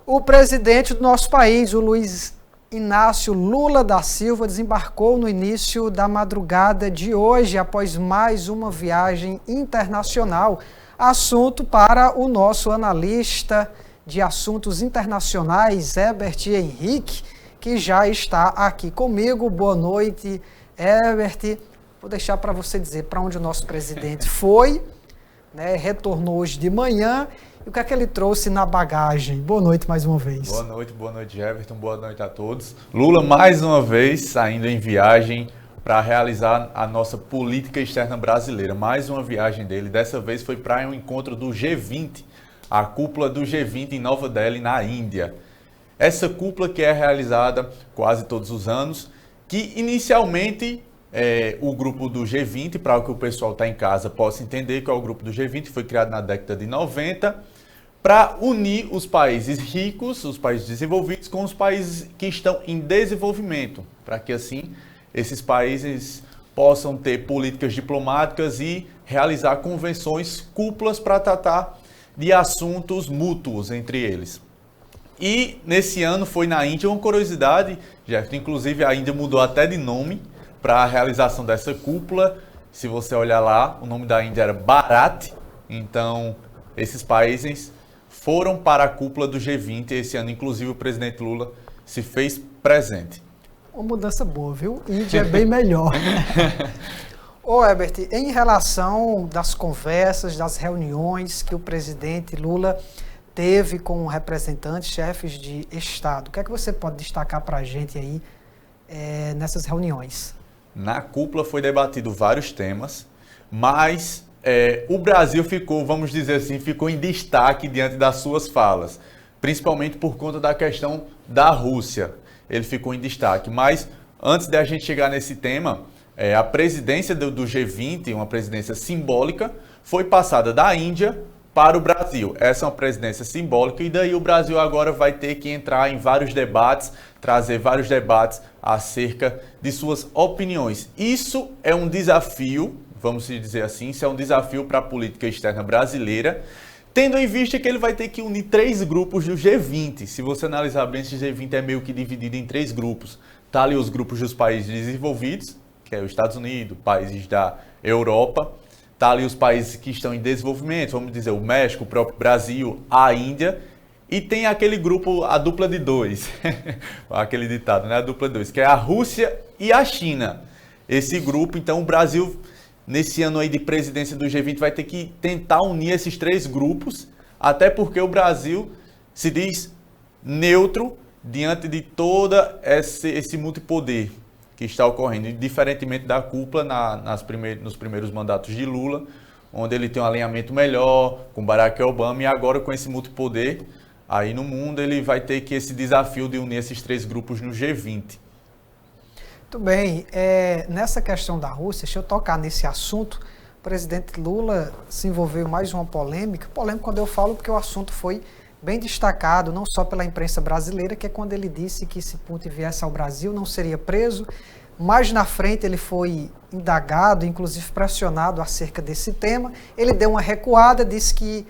O presidente do nosso país, o Luiz Inácio Lula da Silva, desembarcou no início da madrugada de hoje, após mais uma viagem internacional. Assunto para o nosso analista de assuntos internacionais, Herbert Henrique, que já está aqui comigo. Boa noite, Herbert. Vou deixar para você dizer para onde o nosso presidente foi, né? Retornou hoje de manhã. E o que é que ele trouxe na bagagem? Boa noite mais uma vez. Boa noite, Everton. Boa noite a todos. Lula, mais uma vez, saindo em viagem para realizar a nossa política externa brasileira. Mais uma viagem dele. Dessa vez foi para um encontro do G20, a cúpula do G20 em Nova Delhi, na Índia. Essa cúpula que é realizada quase todos os anos, que inicialmente o grupo do G20, para que o pessoal está em casa possa entender que é o grupo do G20, foi criado na década de 90, para unir os países ricos, os países desenvolvidos, com os países que estão em desenvolvimento, para que assim esses países possam ter políticas diplomáticas e realizar convenções, cúpulas para tratar de assuntos mútuos entre eles. E nesse ano foi na Índia, uma curiosidade, Jeff, inclusive a Índia mudou até de nome para a realização dessa cúpula. Se você olhar lá, o nome da Índia era Bharat. Então, esses países foram para a cúpula do G20 esse ano. Inclusive, o presidente Lula se fez presente. Uma mudança boa, viu? Índia é bem melhor. Ô, Herbert, em relação das conversas, das reuniões que o presidente Lula teve com representantes, chefes de Estado, o que é que você pode destacar para a gente aí nessas reuniões? Na cúpula foi debatido vários temas, mas o Brasil ficou, vamos dizer assim, ficou em destaque diante das suas falas, principalmente por conta da questão da Rússia. Ele ficou em destaque, mas antes de a gente chegar nesse tema, a presidência do G20, uma presidência simbólica, foi passada da Índia para o Brasil. Essa é uma presidência simbólica e daí o Brasil agora vai ter que entrar em vários debates, trazer vários debates acerca de suas opiniões. Isso é um desafio, vamos dizer assim, isso é um desafio para a política externa brasileira, tendo em vista que ele vai ter que unir 3 grupos do G20. Se você analisar bem, esse G20 é meio que dividido em 3 grupos. Tá ali os grupos dos países desenvolvidos, que é os Estados Unidos, países da Europa. Tá ali os países que estão em desenvolvimento, vamos dizer, o México, o próprio Brasil, a Índia. E tem aquele grupo, a dupla de 2, aquele ditado, né? A dupla de 2, que é a Rússia e a China. Esse grupo, então, o Brasil, nesse ano aí de presidência do G20, vai ter que tentar unir esses 3 grupos, até porque o Brasil se diz neutro diante de todo esse multipoder que está ocorrendo, diferentemente da cúpula nos primeiros mandatos de Lula, onde ele tem um alinhamento melhor com Barack Obama, e agora com esse multipoder aí no mundo, ele vai ter que esse desafio de unir esses 3 grupos no G20. Muito bem, nessa questão da Rússia, deixa eu tocar nesse assunto. O presidente Lula se envolveu em mais uma polêmica quando eu falo porque o assunto foi bem destacado, não só pela imprensa brasileira, que é quando ele disse que se Putin viesse ao Brasil não seria preso. Mais na frente ele foi indagado, inclusive pressionado acerca desse tema. Ele deu uma recuada, disse que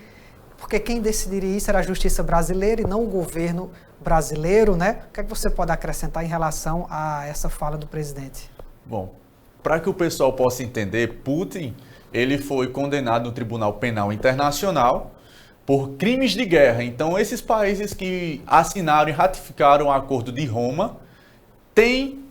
porque quem decidiria isso era a justiça brasileira e não o governo brasileiro, né? O que é que você pode acrescentar em relação a essa fala do presidente? Bom, para que o pessoal possa entender, Putin, ele foi condenado no Tribunal Penal Internacional por crimes de guerra. Então, esses países que assinaram e ratificaram o Acordo de Roma têm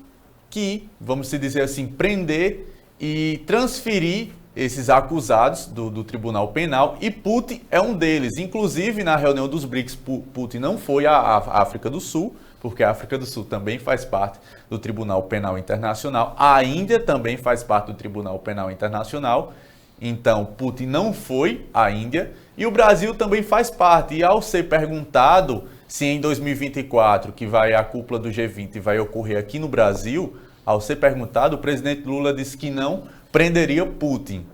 que, vamos dizer assim, prender e transferir esses acusados do Tribunal Penal, e Putin é um deles. Inclusive, na reunião dos BRICS, Putin não foi à África do Sul, porque a África do Sul também faz parte do Tribunal Penal Internacional. A Índia também faz parte do Tribunal Penal Internacional. Então, Putin não foi à Índia e o Brasil também faz parte. E ao ser perguntado se em 2024, que a cúpula do G20 vai ocorrer aqui no Brasil, ao ser perguntado, o presidente Lula disse que não prenderia Putin.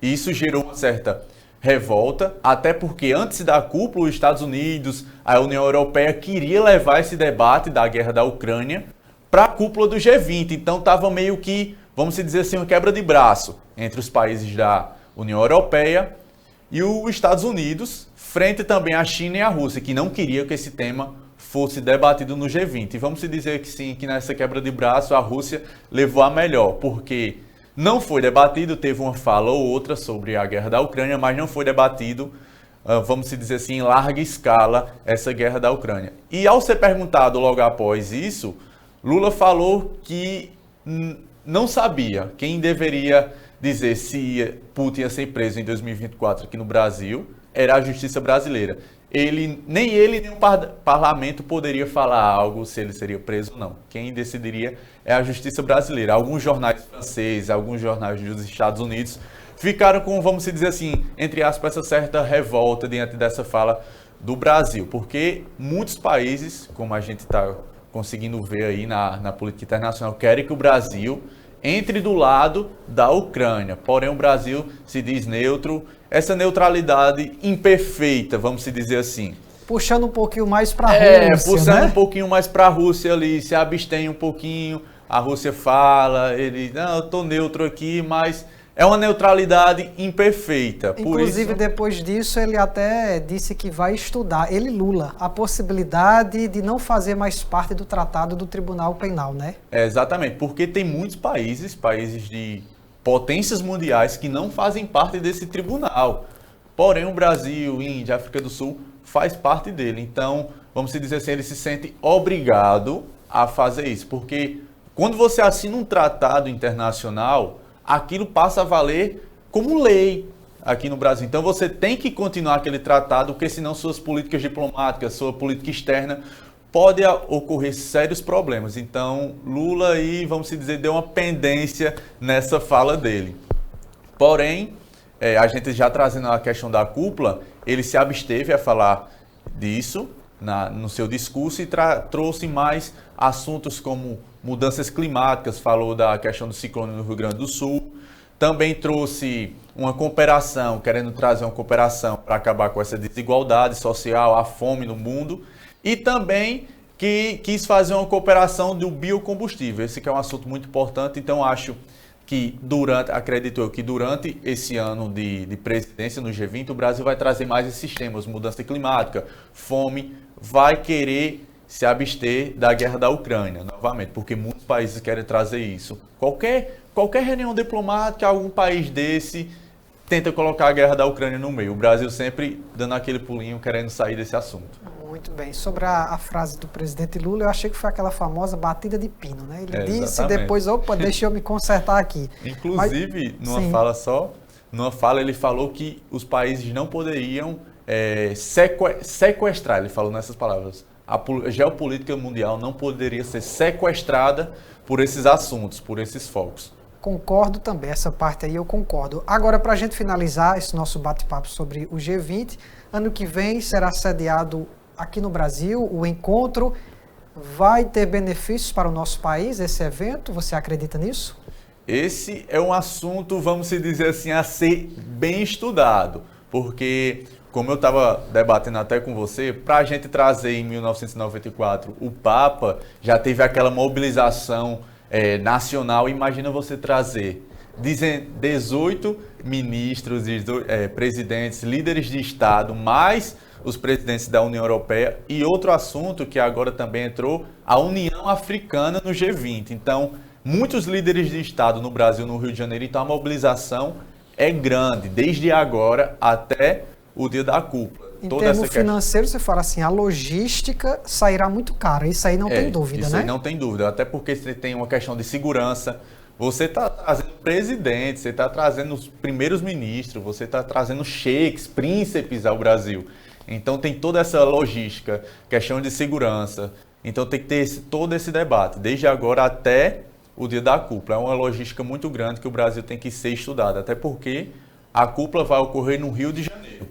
Isso gerou uma certa revolta, até porque antes da cúpula, os Estados Unidos, a União Europeia queria levar esse debate da guerra da Ucrânia para a cúpula do G20. Então estava meio que, vamos dizer assim, uma quebra de braço entre os países da União Europeia e os Estados Unidos, frente também à China e à Rússia, que não queriam que esse tema fosse debatido no G20. E vamos dizer que sim, que nessa quebra de braço a Rússia levou a melhor, porque não foi debatido, teve uma fala ou outra sobre a guerra da Ucrânia, mas não foi debatido, vamos dizer assim, em larga escala, essa guerra da Ucrânia. E ao ser perguntado logo após isso, Lula falou que não sabia quem deveria dizer se Putin ia ser preso em 2024 aqui no Brasil, era a justiça brasileira. Nem ele, nem o parlamento poderia falar algo se ele seria preso ou não. Quem decidiria é a justiça brasileira. Alguns jornais franceses, alguns jornais dos Estados Unidos ficaram com, vamos dizer assim, entre aspas, essa certa revolta diante dessa fala do Brasil. Porque muitos países, como a gente está conseguindo ver aí na política internacional, querem que o Brasil entre do lado da Ucrânia. Porém, o Brasil se diz neutro, essa neutralidade imperfeita, vamos dizer assim. Puxando um pouquinho mais para a Rússia, puxando um pouquinho mais para a Rússia ali, se abstém um pouquinho, a Rússia fala, não, eu estou neutro aqui, mas é uma neutralidade imperfeita. Inclusive, depois disso, ele até disse que vai estudar, ele, Lula, a possibilidade de não fazer mais parte do Tratado do Tribunal Penal, né? Exatamente, porque tem muitos países de potências mundiais que não fazem parte desse tribunal. Porém, o Brasil, Índia, África do Sul faz parte dele. Então, vamos dizer assim, ele se sente obrigado a fazer isso. Porque quando você assina um tratado internacional, aquilo passa a valer como lei aqui no Brasil. Então, você tem que continuar aquele tratado, porque senão suas políticas diplomáticas, sua política externa, pode ocorrer sérios problemas. Então, Lula aí, vamos dizer, deu uma pendência nessa fala dele. Porém, a gente já trazendo a questão da cúpula, ele se absteve a falar disso no seu discurso e trouxe mais assuntos como mudanças climáticas, falou da questão do ciclone no Rio Grande do Sul, também trouxe uma cooperação, querendo trazer uma cooperação para acabar com essa desigualdade social, a fome no mundo, e também que quis fazer uma cooperação do biocombustível. Esse que é um assunto muito importante, então acho que acredito eu, que durante esse ano de presidência no G20, o Brasil vai trazer mais esses temas, mudança climática, fome, vai querer se abster da guerra da Ucrânia, novamente, porque muitos países querem trazer isso. Qualquer reunião diplomática, algum país desse tenta colocar a guerra da Ucrânia no meio. O Brasil sempre dando aquele pulinho, querendo sair desse assunto. Muito bem. Sobre a frase do presidente Lula, eu achei que foi aquela famosa batida de pino, né? Ele disse e depois, opa, deixa eu me consertar aqui. Inclusive, numa fala ele falou que os países não poderiam sequestrar, ele falou nessas palavras, a geopolítica mundial não poderia ser sequestrada por esses assuntos, por esses focos. Concordo também, essa parte aí eu concordo. Agora, para a gente finalizar esse nosso bate-papo sobre o G20, ano que vem será sediado aqui no Brasil o encontro. Vai ter benefícios para o nosso país esse evento? Você acredita nisso? Esse é um assunto, vamos dizer assim, a ser bem estudado, porque, como eu estava debatendo até com você, para a gente trazer em 1994 o Papa, já teve aquela mobilização nacional. Imagina você trazer 18 ministros, presidentes, líderes de Estado, mais os presidentes da União Europeia, e outro assunto que agora também entrou, a União Africana no G20. Então, muitos líderes de Estado no Brasil, no Rio de Janeiro, então a mobilização é grande, desde agora até o dia da cúpula. Em termos financeiros, você fala assim, a logística sairá muito cara, isso aí não tem dúvida, isso né? Aí não tem dúvida, até porque você tem uma questão de segurança, você está trazendo presidentes, você está trazendo os primeiros ministros, você está trazendo sheiks, príncipes ao Brasil. Então tem toda essa logística, questão de segurança, então tem que ter todo esse debate, desde agora até o dia da cúpula. É uma logística muito grande que o Brasil tem que ser estudado, até porque a cúpula vai ocorrer no Rio de Janeiro.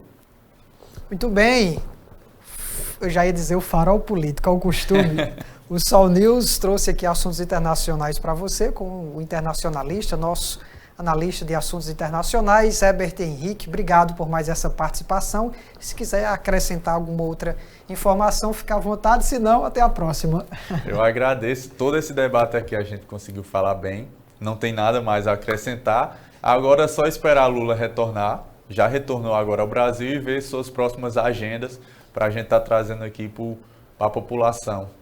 Muito bem, eu já ia dizer o farol político, ao costume. O Sol News trouxe aqui assuntos internacionais para você, com o internacionalista, nosso analista de assuntos internacionais, Herbert Henrique. Obrigado por mais essa participação. Se quiser acrescentar alguma outra informação, fique à vontade, se não, até a próxima. Eu agradeço todo esse debate aqui, a gente conseguiu falar bem, não tem nada mais a acrescentar. Agora é só esperar Lula retornar já retornou agora ao Brasil e vê suas próximas agendas para a gente estar trazendo aqui para a população.